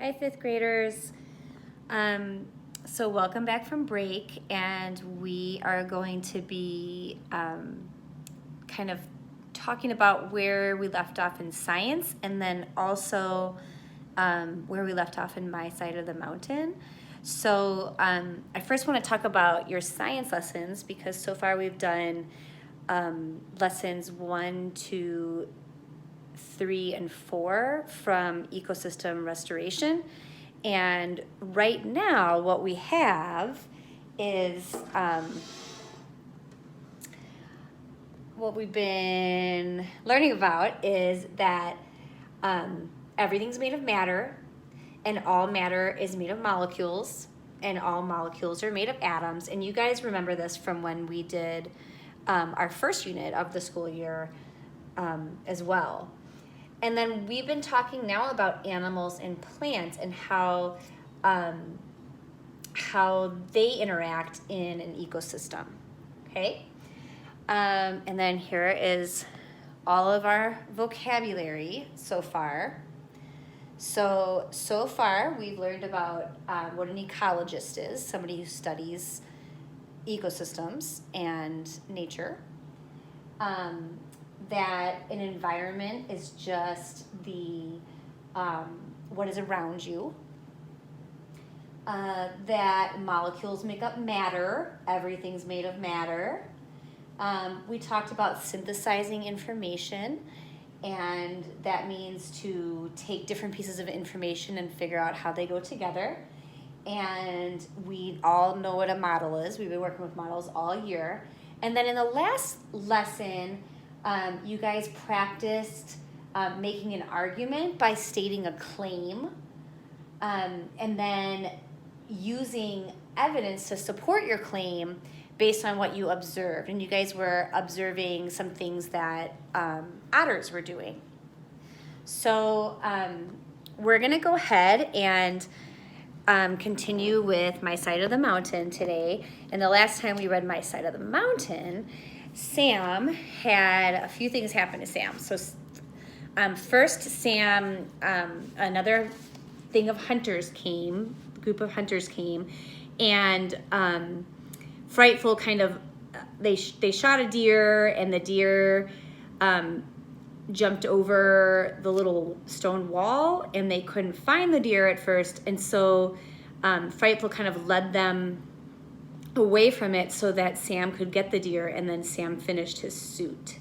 Hi, fifth graders. So welcome back from break, and we are going to be kind of talking about where we left off in science, and then also where we left off in my side of the mountain. So I first want to talk about your science lessons, because so far we've done lessons 1, 2, 3, and 4 from ecosystem restoration. And right now what we have is what we've been learning about is that everything's made of matter, and all matter is made of molecules, and all molecules are made of atoms. And you guys remember this from when we did our first unit of the school year as well. And then we've been talking now about animals and plants and how they interact in an ecosystem, okay? And then here is all of our vocabulary so far. So far we've learned about what an ecologist is, somebody who studies ecosystems and nature. That an environment is just the what is around you. That molecules make up matter. Everything's made of matter. We talked about synthesizing information, and that means to take different pieces of information and figure out how they go together. And we all know what a model is. We've been working with models all year. And then in the last lesson, you guys practiced making an argument by stating a claim, and then using evidence to support your claim based on what you observed. And you guys were observing some things that otters were doing. So we're going to go ahead and continue with My Side of the Mountain today. And the last time we read My Side of the Mountain, Sam had a few things happen to Sam. So first, Sam, another thing of hunters came, group of hunters came, and Frightful kind of, they shot a deer, and the deer jumped over the little stone wall, and they couldn't find the deer at first, and so Frightful kind of led them away from it so that Sam could get the deer, and then Sam finished his suit.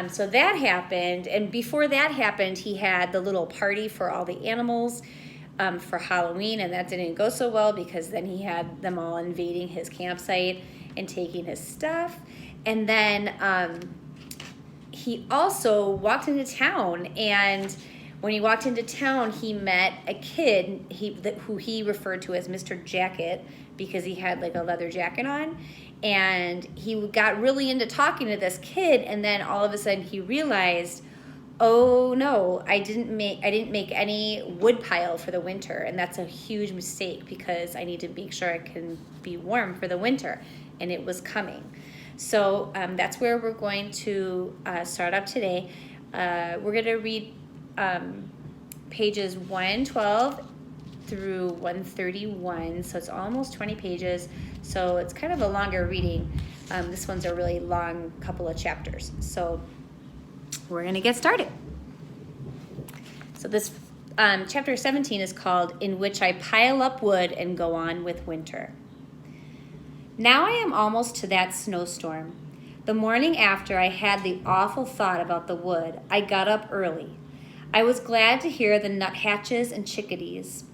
So that happened, and before that happened, he had the little party for all the animals for Halloween, and that didn't go so well because then he had them all invading his campsite and taking his stuff. And then he also walked into town, and when he walked into town, he met a kid who he referred to as Mr. Jacket, because he had like a leather jacket on, and he got really into talking to this kid, and then all of a sudden he realized, oh no, I didn't make any wood pile for the winter, and that's a huge mistake because I need to make sure I can be warm for the winter, and it was coming. So that's where we're going to start up today. We're going to read pages 112 through 131, so it's almost 20 pages, so it's kind of a longer reading. This one's a really long couple of chapters, so we're going to get started. So this chapter 17 is called In Which I Pile Up Wood and Go On with Winter. Now I am almost to that snowstorm. The morning after I had the awful thought about the wood, I got up early. I was glad to hear the nuthatches and chickadees.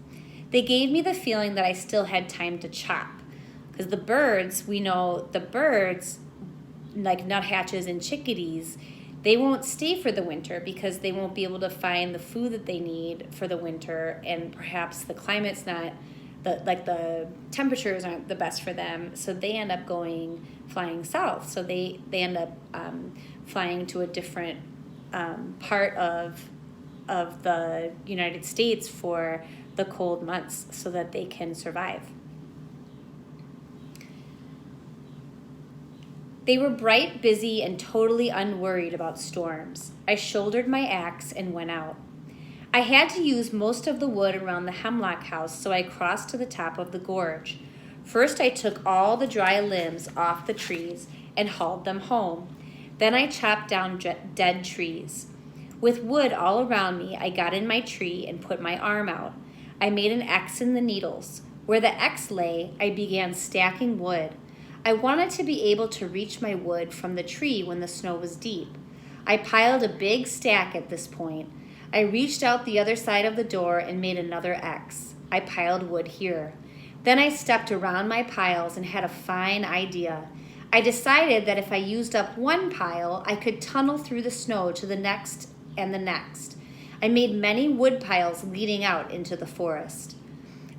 They gave me the feeling that I still had time to chop. Because the birds, we know the birds, like nuthatches and chickadees, they won't stay for the winter because they won't be able to find the food that they need for the winter, and perhaps the climate's not, the temperatures aren't the best for them, so they end up flying south. So they end up flying to a different part of the United States for the cold months so that they can survive. They were bright, busy, and totally unworried about storms. I shouldered my axe and went out. I had to use most of the wood around the Hemlock house, so I crossed to the top of the gorge. First, I took all the dry limbs off the trees and hauled them home. Then I chopped down dead trees. With wood all around me, I got in my tree and put my arm out. I made an X in the needles. Where the X lay, I began stacking wood. I wanted to be able to reach my wood from the tree when the snow was deep. I piled a big stack at this point. I reached out the other side of the door and made another X. I piled wood here. Then I stepped around my piles and had a fine idea. I decided that if I used up one pile, I could tunnel through the snow to the next and the next. I made many wood piles leading out into the forest.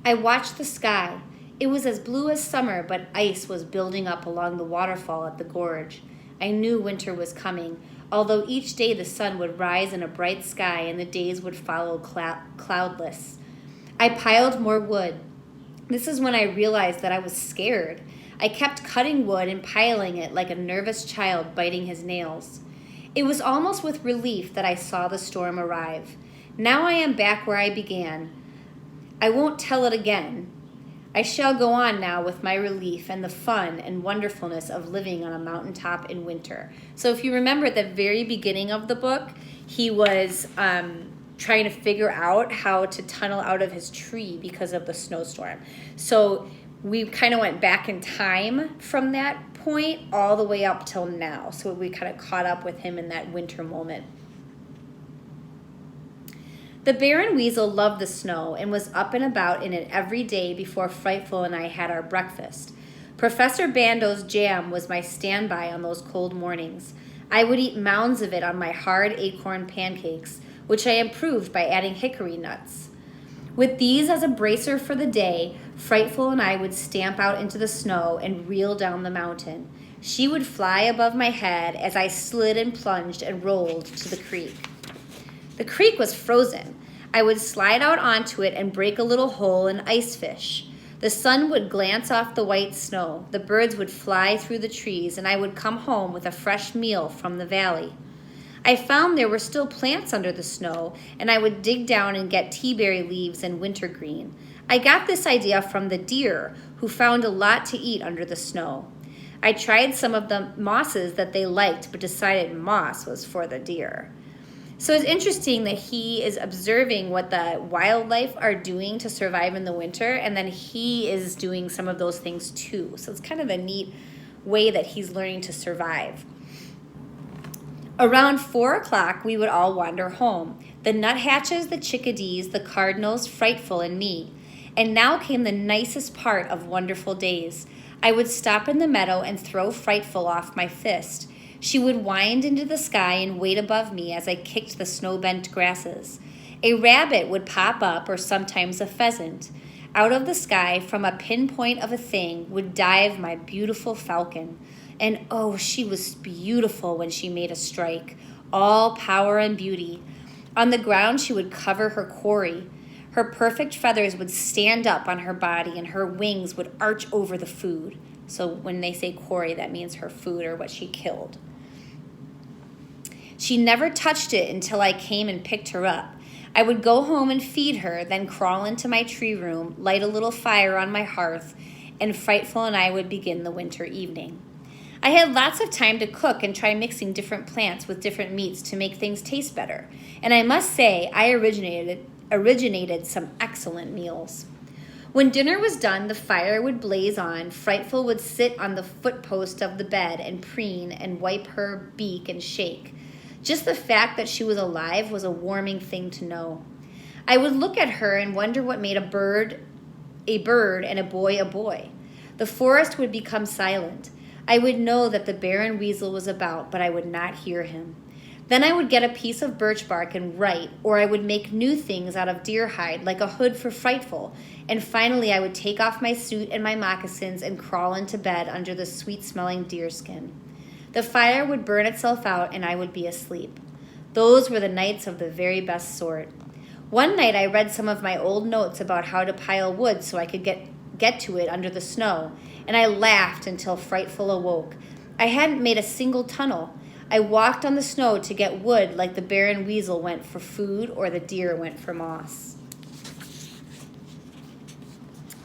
I watched the sky. It was as blue as summer, but ice was building up along the waterfall at the gorge. I knew winter was coming, although each day the sun would rise in a bright sky and the days would follow cloudless. I piled more wood. This is when I realized that I was scared. I kept cutting wood and piling it like a nervous child biting his nails. It was almost with relief that I saw the storm arrive. Now I am back where I began. I won't tell it again. I shall go on now with my relief and the fun and wonderfulness of living on a mountaintop in winter. So if you remember at the very beginning of the book, he was trying to figure out how to tunnel out of his tree because of the snowstorm. So we kind of went back in time from that point all the way up till now. So we kind of caught up with him in that winter moment. The bear and weasel loved the snow and was up and about in it every day before Frightful and I had our breakfast. Professor Bando's jam was my standby on those cold mornings. I would eat mounds of it on my hard acorn pancakes, which I improved by adding hickory nuts. With these as a bracer for the day, Frightful and I would stamp out into the snow and reel down the mountain. She would fly above my head as I slid and plunged and rolled to the creek. The creek was frozen. I would slide out onto it and break a little hole and ice fish. The sun would glance off the white snow. The birds would fly through the trees, and I would come home with a fresh meal from the valley. I found there were still plants under the snow, and I would dig down and get teaberry leaves and wintergreen. I got this idea from the deer, who found a lot to eat under the snow. I tried some of the mosses that they liked, but decided moss was for the deer. So it's interesting that he is observing what the wildlife are doing to survive in the winter, and then he is doing some of those things too. So it's kind of a neat way that he's learning to survive. Around 4 o'clock, we would all wander home. The nuthatches, the chickadees, the cardinals, Frightful, and me. And now came the nicest part of wonderful days. I would stop in the meadow and throw Frightful off my fist. She would wind into the sky and wait above me as I kicked the snow-bent grasses. A rabbit would pop up, or sometimes a pheasant. Out of the sky, from a pinpoint of a thing, would dive my beautiful falcon. And oh, she was beautiful when she made a strike, all power and beauty. On the ground, she would cover her quarry. Her perfect feathers would stand up on her body, and her wings would arch over the food. So when they say quarry, that means her food or what she killed. She never touched it until I came and picked her up. I would go home and feed her, then crawl into my tree room, light a little fire on my hearth, and Frightful and I would begin the winter evening. I had lots of time to cook and try mixing different plants with different meats to make things taste better. And I must say, I originated some excellent meals. When dinner was done, the fire would blaze on. Frightful would sit on the footpost of the bed and preen and wipe her beak and shake. Just the fact that she was alive was a warming thing to know. I would look at her and wonder what made a bird, and a boy. The forest would become silent. I would know that the bear and weasel was about, but I would not hear him. Then I would get a piece of birch bark and write, or I would make new things out of deer hide, like a hood for Frightful, and finally I would take off my suit and my moccasins and crawl into bed under the sweet-smelling deerskin. The fire would burn itself out, and I would be asleep. Those were the nights of the very best sort. One night I read some of my old notes about how to pile wood so I could get to it under the snow, and I laughed until Frightful awoke. I hadn't made a single tunnel. I walked on the snow to get wood like the bear and weasel went for food or the deer went for moss.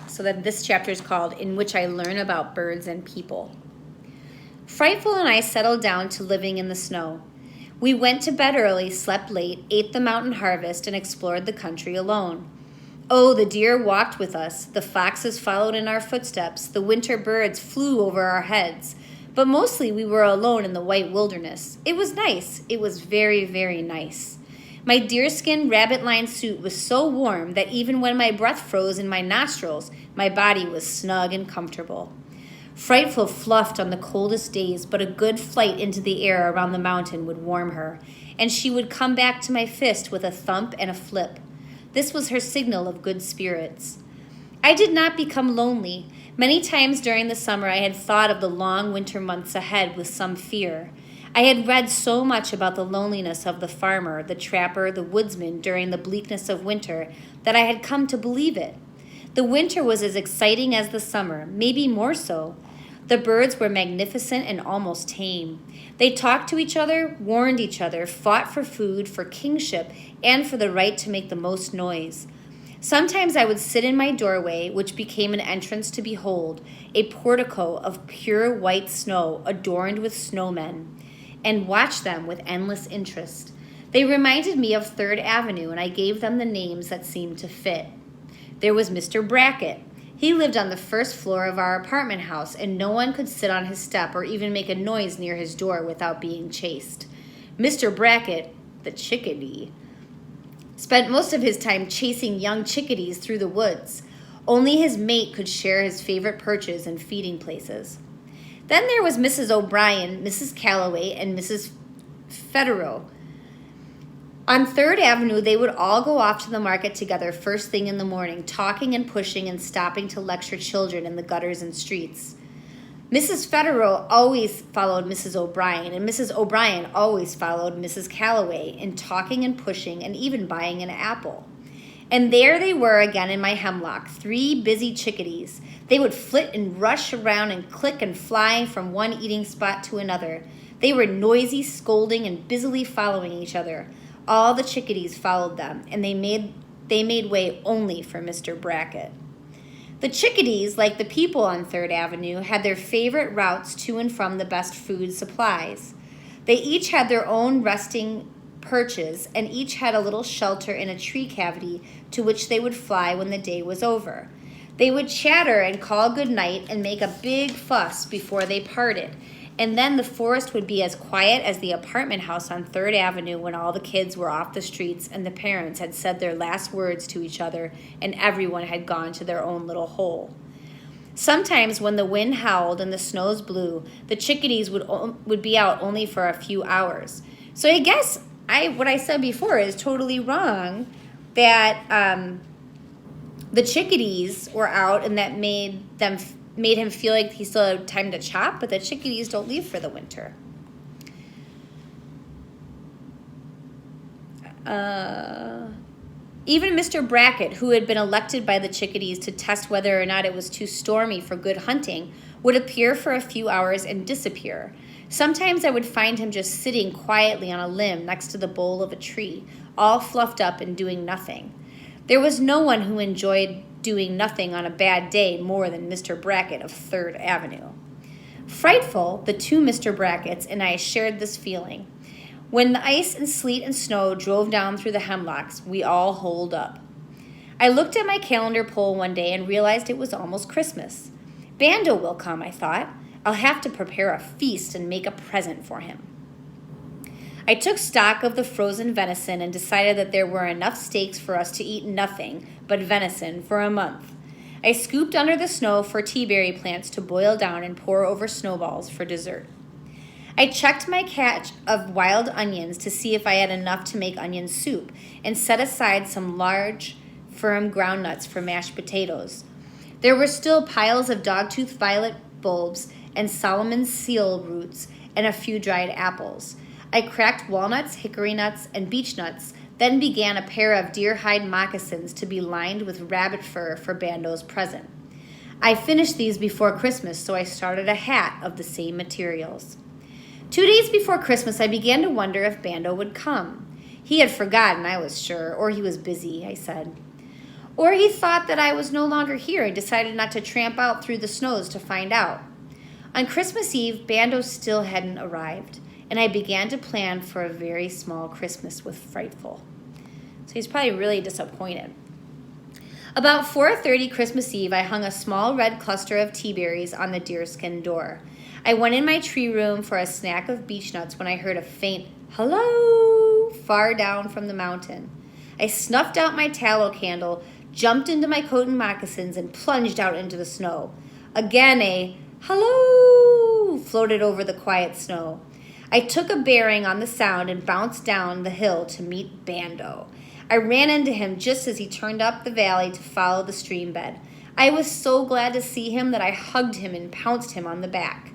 So then this chapter is called In Which I Learn About Birds and People. Frightful and I settled down to living in the snow. We went to bed early, slept late, ate the mountain harvest, and explored the country alone. Oh, the deer walked with us, the foxes followed in our footsteps, the winter birds flew over our heads, but mostly we were alone in the white wilderness. It was nice. It was very, very nice. My deerskin rabbit-lined suit was so warm that even when my breath froze in my nostrils, my body was snug and comfortable. Frightful fluffed on the coldest days, but a good flight into the air around the mountain would warm her, and she would come back to my fist with a thump and a flip. This was her signal of good spirits. I did not become lonely. Many times during the summer I had thought of the long winter months ahead with some fear. I had read so much about the loneliness of the farmer, the trapper, the woodsman during the bleakness of winter that I had come to believe it. The winter was as exciting as the summer, maybe more so. The birds were magnificent and almost tame. They talked to each other, warned each other, fought for food, for kingship, and for the right to make the most noise. Sometimes I would sit in my doorway, which became an entrance to behold, a portico of pure white snow adorned with snowmen, and watch them with endless interest. They reminded me of 3rd Avenue, and I gave them the names that seemed to fit. There was Mr. Brackett. He lived on the 1st floor of our apartment house, and no one could sit on his step or even make a noise near his door without being chased. Mr. Brackett, the chickadee, spent most of his time chasing young chickadees through the woods. Only his mate could share his favorite perches and feeding places. Then there was Mrs. O'Brien, Mrs. Calloway, and Mrs. Federow. On 3rd Avenue, they would all go off to the market together first thing in the morning, talking and pushing and stopping to lecture children in the gutters and streets. Mrs. Federow always followed Mrs. O'Brien, and Mrs. O'Brien always followed Mrs. Calloway in talking and pushing and even buying an apple. And there they were again in my hemlock, 3 busy chickadees. They would flit and rush around and click and fly from one eating spot to another. They were noisy, scolding, and busily following each other. All the chickadees followed them, and they made way only for Mr. Brackett. The chickadees, like the people on 3rd Avenue, had their favorite routes to and from the best food supplies. They each had their own resting perches, and each had a little shelter in a tree cavity to which they would fly when the day was over. They would chatter and call good night and make a big fuss before they parted. And then the forest would be as quiet as the apartment house on 3rd Avenue when all the kids were off the streets and the parents had said their last words to each other and everyone had gone to their own little hole. Sometimes when the wind howled and the snows blew, the chickadees would be out only for a few hours. So I guess what I said before is totally wrong, that the chickadees were out and that made him feel like he still had time to chop, but the chickadees don't leave for the winter. Even Mr. Brackett, who had been elected by the chickadees to test whether or not it was too stormy for good hunting, would appear for a few hours and disappear. Sometimes I would find him just sitting quietly on a limb next to the bole of a tree, all fluffed up and doing nothing. There was no one who enjoyed doing nothing on a bad day more than Mr. Brackett of 3rd Avenue. Frightful, the 2 Mr. Bracketts and I shared this feeling. When the ice and sleet and snow drove down through the hemlocks, we all holed up. I looked at my calendar pole one day and realized it was almost Christmas. Bando will come, I thought. I'll have to prepare a feast and make a present for him. I took stock of the frozen venison and decided that there were enough steaks for us to eat nothing but venison for a month. I scooped under the snow for teaberry plants to boil down and pour over snowballs for dessert. I checked my catch of wild onions to see if I had enough to make onion soup and set aside some large, firm ground nuts for mashed potatoes. There were still piles of dogtooth violet bulbs and Solomon's seal roots and a few dried apples. I cracked walnuts, hickory nuts, and beech nuts, then began a pair of deer hide moccasins to be lined with rabbit fur for Bando's present. I finished these before Christmas, so I started a hat of the same materials. 2 days before Christmas, I began to wonder if Bando would come. He had forgotten, I was sure, or he was busy, I said. Or he thought that I was no longer here and decided not to tramp out through the snows to find out. On Christmas Eve, Bando still hadn't arrived, and I began to plan for a very small Christmas with Frightful. So he's probably really disappointed. About 4:30 Christmas Eve, I hung a small red cluster of tea berries on the deerskin door. I went in my tree room for a snack of beech nuts when I heard a faint hello far down from the mountain. I snuffed out my tallow candle, jumped into my coat and moccasins, and plunged out into the snow. Again, a hello floated over the quiet snow. I took a bearing on the sound and bounced down the hill to meet Bando. I ran into him just as he turned up the valley to follow the stream bed. I was so glad to see him that I hugged him and pounced him on the back.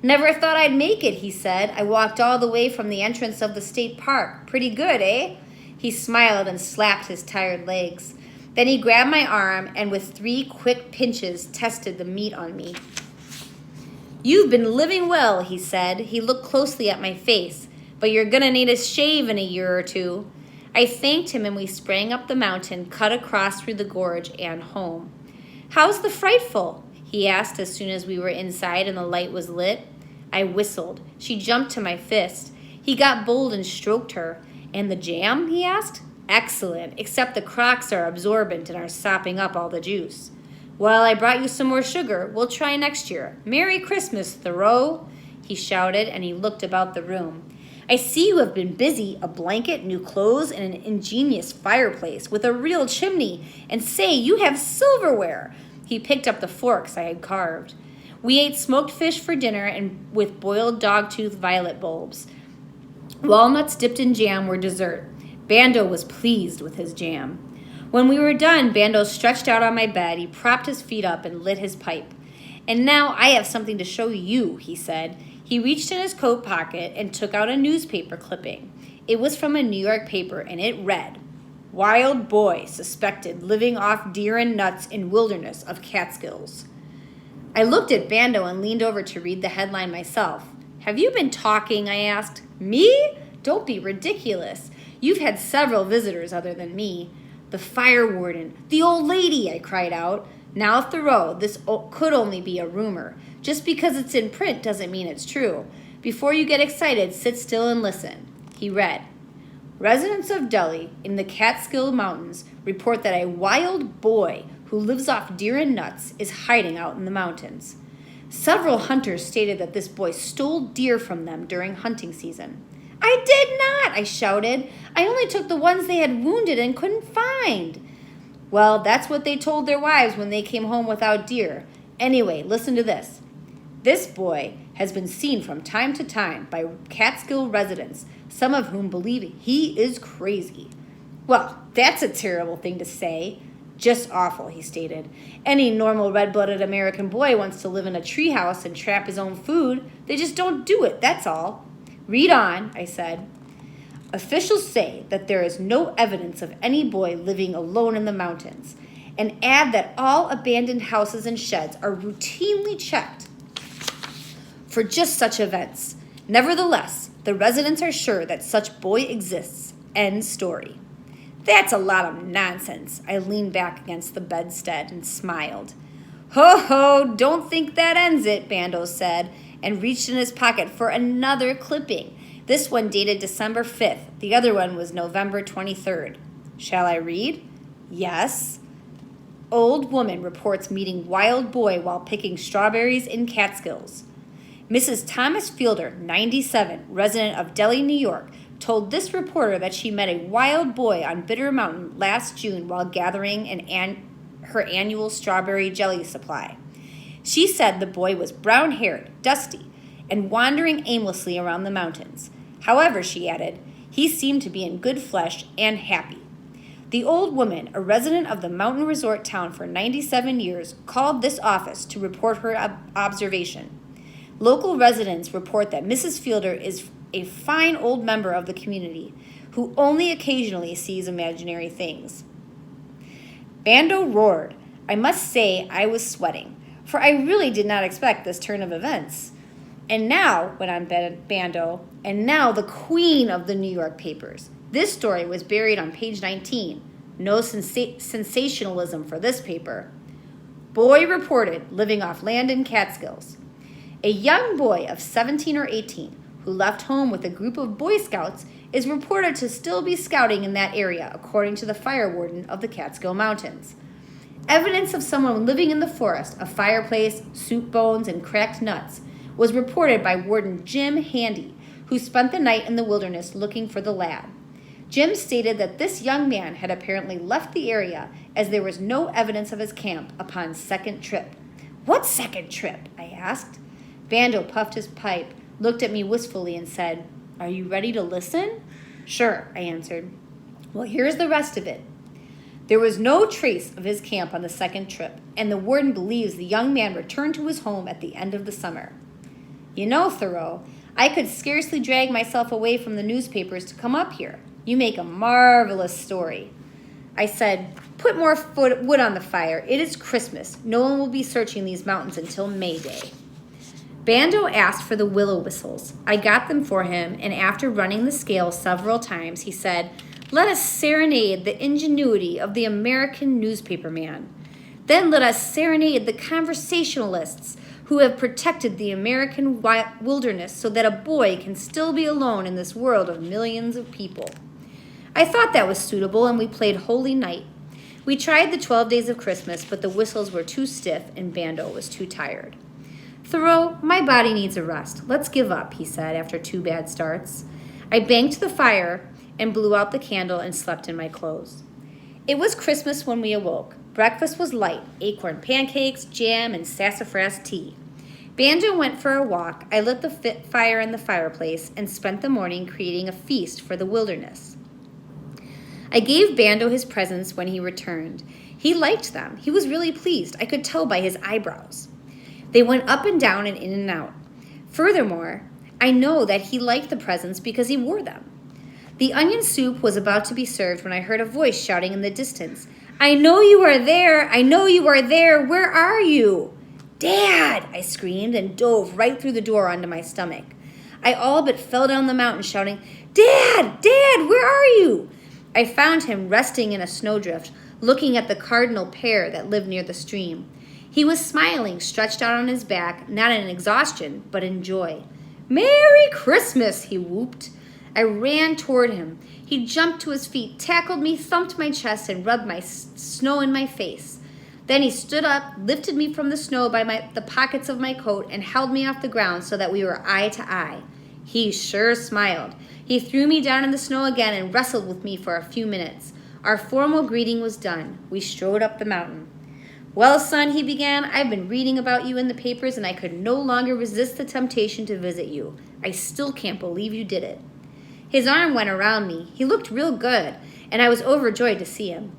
Never thought I'd make it, he said. I walked all the way from the entrance of the state park. Pretty good, eh? He smiled and slapped his tired legs. Then he grabbed my arm and with 3 quick pinches tested the meat on me. You've been living well, he said. He looked closely at my face. But you're gonna need a shave in a year or 2. I thanked him and we sprang up the mountain, cut across through the gorge and home. How's the Frightful? He asked as soon as we were inside and the light was lit. I whistled. She jumped to my fist. He got bold and stroked her. And the jam? He asked. Excellent, except the crocks are absorbent and are sopping up all the juice. Well, I brought you some more sugar. We'll try next year. Merry Christmas, Thoreau, he shouted, and he looked about the room. I see you have been busy. A blanket, new clothes, and an ingenious fireplace with a real chimney. And say, you have silverware. He picked up the forks I had carved. We ate smoked fish for dinner and with boiled dogtooth violet bulbs. Walnuts dipped in jam were dessert. Bando was pleased with his jam. When we were done, Bando stretched out on my bed. He propped his feet up and lit his pipe. And now I have something to show you, he said. He reached in his coat pocket and took out a newspaper clipping. It was from a New York paper, and it read, Wild boy suspected living off deer and nuts in wilderness of Catskills. I looked at Bando and leaned over to read the headline myself. Have you been talking? I asked. Me? Don't be ridiculous. You've had several visitors other than me. The fire warden, the old lady, I cried out. Now, Thoreau, this could only be a rumor. Just because it's in print doesn't mean it's true. Before you get excited, sit still and listen. He read, Residents of Delhi in the Catskill Mountains report that a wild boy who lives off deer and nuts is hiding out in the mountains. Several hunters stated that this boy stole deer from them during hunting season. I did not, I shouted. I only took the ones they had wounded and couldn't find. Well, that's what they told their wives when they came home without deer. Anyway, listen to this. This boy has been seen from time to time by Catskill residents, some of whom believe he is crazy. Well, that's a terrible thing to say. Just awful, he stated. Any normal red-blooded American boy wants to live in a treehouse and trap his own food. They just don't do it, that's all. Read on, I said. Officials say that there is no evidence of any boy living alone in the mountains, and add that all abandoned houses and sheds are routinely checked for just such events. Nevertheless, the residents are sure that such boy exists. End story. That's a lot of nonsense. I leaned back against the bedstead and smiled. Ho ho, don't think that ends it, Bando said, and reached in his pocket for another clipping. This one dated December 5th. The other one was November 23rd. Shall I read? Yes. Old woman reports meeting wild boy while picking strawberries in Catskills. Mrs. Thomas Fielder, 97, resident of Delhi, New York, told this reporter that she met a wild boy on Bitter Mountain last June while gathering her annual strawberry jelly supply. She said the boy was brown-haired, dusty, and wandering aimlessly around the mountains. However, she added, he seemed to be in good flesh and happy. The old woman, a resident of the mountain resort town for 97 years, called this office to report her observation. Local residents report that Mrs. Fielder is a fine old member of the community who only occasionally sees imaginary things. Bando roared. I must say I was sweating, for I really did not expect this turn of events. And now, went on Bando, and now the queen of the New York papers. This story was buried on page 19. No sensationalism for this paper. Boy reported living off land in Catskills. A young boy of 17 or 18 who left home with a group of Boy Scouts is reported to still be scouting in that area, according to the fire warden of the Catskill Mountains. Evidence of someone living in the forest, a fireplace, soup bones, and cracked nuts, was reported by Warden Jim Handy, who spent the night in the wilderness looking for the lad. Jim stated that this young man had apparently left the area as there was no evidence of his camp upon second trip. What second trip? I asked. Bando puffed his pipe, looked at me wistfully, and said, Are you ready to listen? Sure, I answered. Well, here's the rest of it. There was no trace of his camp on the second trip, and the warden believes the young man returned to his home at the end of the summer. You know, Thoreau, I could scarcely drag myself away from the newspapers to come up here. You make a marvelous story. I said, Put more wood on the fire. It is Christmas. No one will be searching these mountains until May Day. Bando asked for the willow whistles. I got them for him, and after running the scale several times, he said, Let us serenade the ingenuity of the American newspaperman. Then let us serenade the conversationalists who have protected the American wilderness so that a boy can still be alone in this world of millions of people. I thought that was suitable, and we played Holy Night. We tried the 12 Days of Christmas, but the whistles were too stiff and Bando was too tired. Thoreau, my body needs a rest. Let's give up, he said after 2 bad starts. I banked the fire and blew out the candle and slept in my clothes. It was Christmas when we awoke. Breakfast was light, acorn pancakes, jam, and sassafras tea. Bando went for a walk. I lit the fire in the fireplace and spent the morning creating a feast for the wilderness. I gave Bando his presents when he returned. He liked them. He was really pleased. I could tell by his eyebrows. They went up and down and in and out. Furthermore, I know that he liked the presents because he wore them. The onion soup was about to be served when I heard a voice shouting in the distance, I know you are there! I know you are there! Where are you? Dad! I screamed and dove right through the door onto my stomach. I all but fell down the mountain shouting, Dad! Dad! Where are you? I found him resting in a snowdrift, looking at the cardinal pear that lived near the stream. He was smiling, stretched out on his back, not in exhaustion, but in joy. Merry Christmas, he whooped. I ran toward him. He jumped to his feet, tackled me, thumped my chest, and rubbed my snow in my face. Then he stood up, lifted me from the snow by the pockets of my coat, and held me off the ground so that we were eye to eye. He sure smiled. He threw me down in the snow again and wrestled with me for a few minutes. Our formal greeting was done. We strode up the mountain. Well, son, he began, I've been reading about you in the papers, and I could no longer resist the temptation to visit you. I still can't believe you did it. His arm went around me. He looked real good, and I was overjoyed to see him.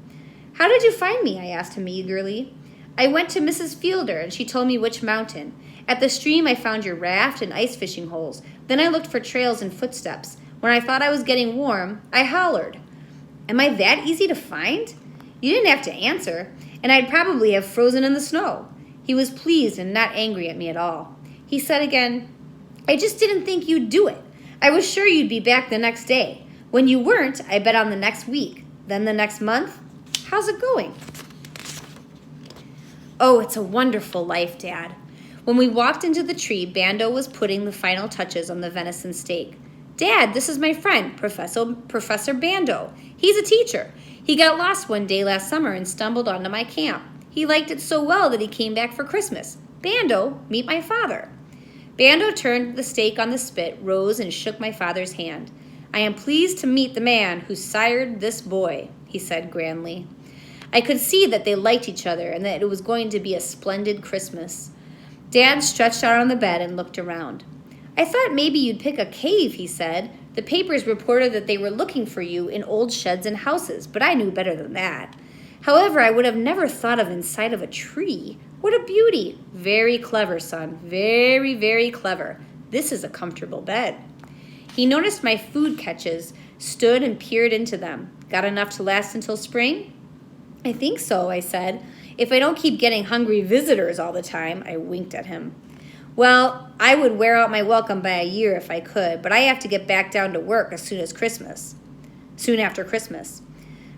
How did you find me? I asked him eagerly. I went to Mrs. Fielder, and she told me which mountain. At the stream, I found your raft and ice fishing holes. Then I looked for trails and footsteps. When I thought I was getting warm, I hollered. Am I that easy to find? You didn't have to answer, and I'd probably have frozen in the snow. He was pleased and not angry at me at all. He said again, I just didn't think you'd do it. I was sure you'd be back the next day. When you weren't, I bet on the next week. Then the next month. How's it going? Oh, it's a wonderful life, Dad. When we walked into the tree, Bando was putting the final touches on the venison steak. Dad, this is my friend, Professor Bando. He's a teacher. He got lost one day last summer and stumbled onto my camp. He liked it so well that he came back for Christmas. Bando, meet my father. Bando turned the steak on the spit, rose, and shook my father's hand. I am pleased to meet the man who sired this boy, he said grandly. I could see that they liked each other and that it was going to be a splendid Christmas. Dad stretched out on the bed and looked around. I thought maybe you'd pick a cave, he said. The papers reported that they were looking for you in old sheds and houses, but I knew better than that. However, I would have never thought of inside of a tree. What a beauty. Very clever, son. Very, very clever. This is a comfortable bed. He noticed my food catches, stood and peered into them. Got enough to last until spring? I think so, I said. If I don't keep getting hungry visitors all the time, I winked at him. Well, I would wear out my welcome by a year if I could, but I have to get back down to work as soon after Christmas.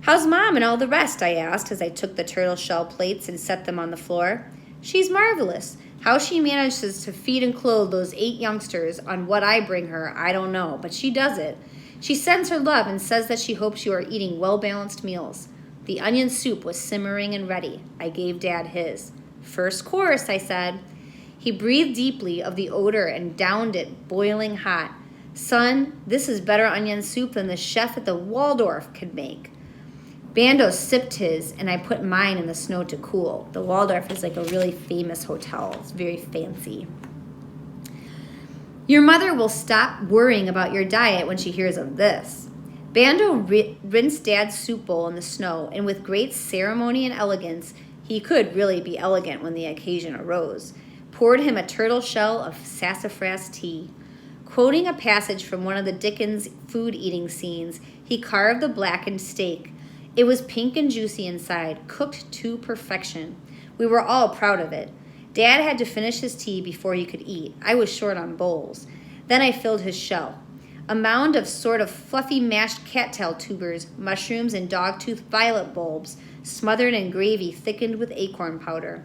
How's Mom and all the rest? I asked as I took the turtle shell plates and set them on the floor. She's marvelous. How she manages to feed and clothe those 8 youngsters on what I bring her, I don't know, but she does it. She sends her love and says that she hopes you are eating well-balanced meals. The onion soup was simmering and ready. I gave Dad his. First course, I said. He breathed deeply of the odor and downed it boiling hot. Son, this is better onion soup than the chef at the Waldorf could make. Bando sipped his, and I put mine in the snow to cool. The Waldorf is like a really famous hotel. It's very fancy. Your mother will stop worrying about your diet when she hears of this. Bando rinsed Dad's soup bowl in the snow, and with great ceremony and elegance, he could really be elegant when the occasion arose, poured him a turtle shell of sassafras tea. Quoting a passage from one of the Dickens food-eating scenes, he carved the blackened steak. It was pink and juicy inside, cooked to perfection. We were all proud of it. Dad had to finish his tea before he could eat. I was short on bowls. Then I filled his shell. A mound of sort of fluffy mashed cattail tubers, mushrooms, and dogtooth violet bulbs, smothered in gravy thickened with acorn powder.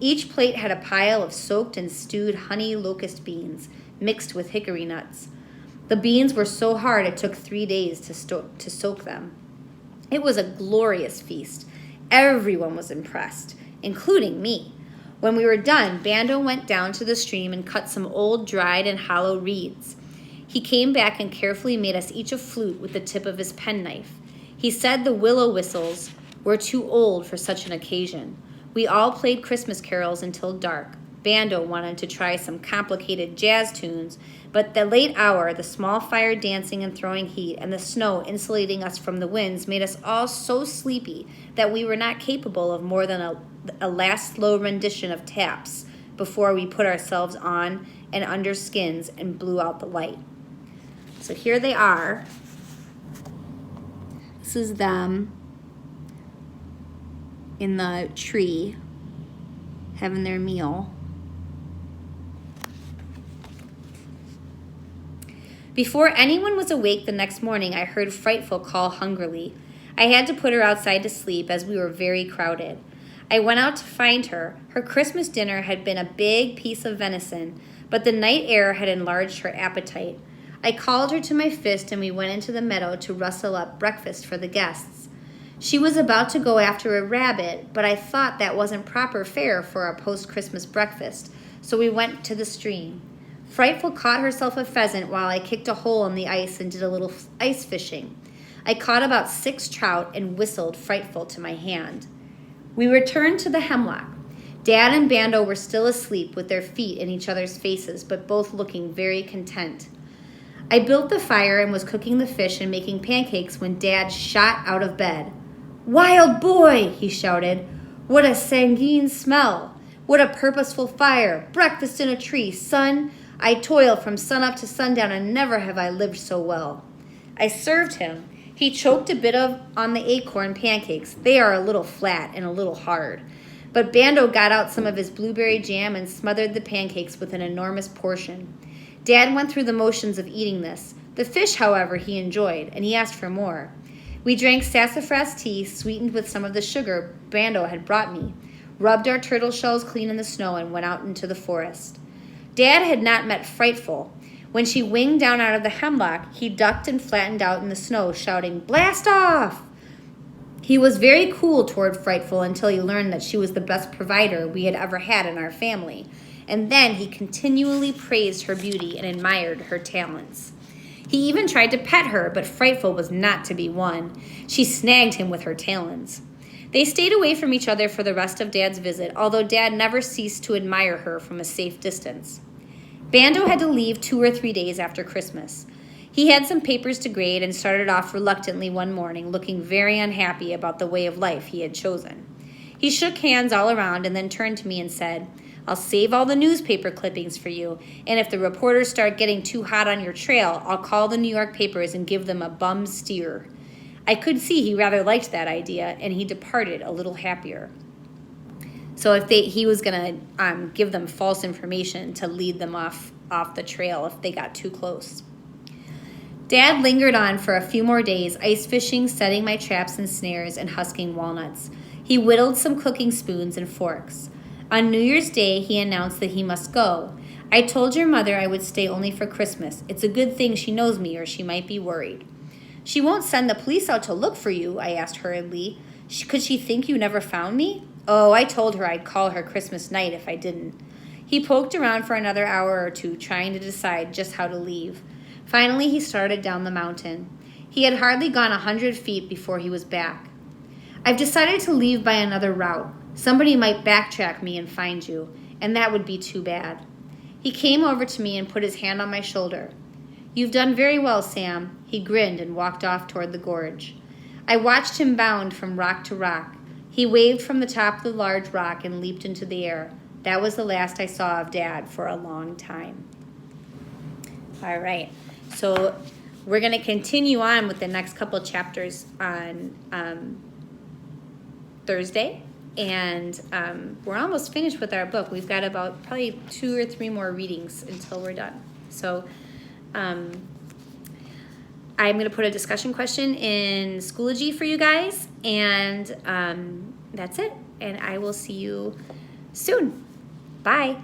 Each plate had a pile of soaked and stewed honey locust beans, mixed with hickory nuts. The beans were so hard it took 3 days to soak them. It was a glorious feast. Everyone was impressed, including me. When we were done, Bando went down to the stream and cut some old dried and hollow reeds. He came back and carefully made us each a flute with the tip of his penknife. He said the willow whistles were too old for such an occasion. We all played Christmas carols until dark. Bando wanted to try some complicated jazz tunes, but the late hour, the small fire dancing and throwing heat, and the snow insulating us from the winds made us all so sleepy that we were not capable of more than a last slow rendition of taps before we put ourselves on and under skins and blew out the light. So here they are. This is them in the tree having their meal. Before anyone was awake the next morning, I heard Frightful call hungrily. I had to put her outside to sleep as we were very crowded. I went out to find her. Her Christmas dinner had been a big piece of venison, but the night air had enlarged her appetite. I called her to my fist and we went into the meadow to rustle up breakfast for the guests. She was about to go after a rabbit, but I thought that wasn't proper fare for a post-Christmas breakfast, so we went to the stream. Frightful caught herself a pheasant while I kicked a hole in the ice and did a little ice fishing. I caught about 6 trout and whistled Frightful to my hand. We returned to the hemlock. Dad and Bando were still asleep with their feet in each other's faces, but both looking very content. I built the fire and was cooking the fish and making pancakes when Dad shot out of bed. "Wild boy!" he shouted. "What a sanguine smell! What a purposeful fire! Breakfast in a tree, son! I toil from sunup to sundown, and never have I lived so well." I served him. He choked a bit on the acorn pancakes. They are a little flat and a little hard. But Bando got out some of his blueberry jam and smothered the pancakes with an enormous portion. Dad went through the motions of eating this. The fish, however, he enjoyed, and he asked for more. We drank sassafras tea sweetened with some of the sugar Bando had brought me, rubbed our turtle shells clean in the snow, and went out into the forest. Dad had not met Frightful. When she winged down out of the hemlock, he ducked and flattened out in the snow, shouting, "Blast off!" He was very cool toward Frightful until he learned that she was the best provider we had ever had in our family, and then he continually praised her beauty and admired her talents. He even tried to pet her, but Frightful was not to be won. She snagged him with her talons. They stayed away from each other for the rest of Dad's visit, although Dad never ceased to admire her from a safe distance. Bando had to leave 2 or 3 days after Christmas. He had some papers to grade and started off reluctantly one morning, looking very unhappy about the way of life he had chosen. He shook hands all around and then turned to me and said, "I'll save all the newspaper clippings for you, and if the reporters start getting too hot on your trail, I'll call the New York papers and give them a bum steer." I could see he rather liked that idea, and he departed a little happier. So if he was gonna give them false information to lead them off the trail if they got too close. Dad lingered on for a few more days, ice fishing, setting my traps and snares, and husking walnuts. He whittled some cooking spoons and forks. On New Year's Day, he announced that he must go. I told your mother I would stay only for Christmas. It's a good thing she knows me, or she might be worried. She won't send the police out to look for you, I asked hurriedly. Could she think you never found me? Oh, I told her I'd call her Christmas night if I didn't. He poked around for another hour or two, trying to decide just how to leave. Finally, he started down the mountain. He had hardly gone 100 feet before he was back. I've decided to leave by another route. Somebody might backtrack me and find you, and that would be too bad. He came over to me and put his hand on my shoulder. You've done very well, Sam. He grinned and walked off toward the gorge. I watched him bound from rock to rock. He waved from the top of the large rock and leaped into the air. That was the last I saw of Dad for a long time. All right. So we're going to continue on with the next couple chapters on Thursday. And we're almost finished with our book. We've got about probably 2 or 3 more readings until we're done. So I'm going to put a discussion question in Schoology for you guys. And that's it. And I will see you soon. Bye.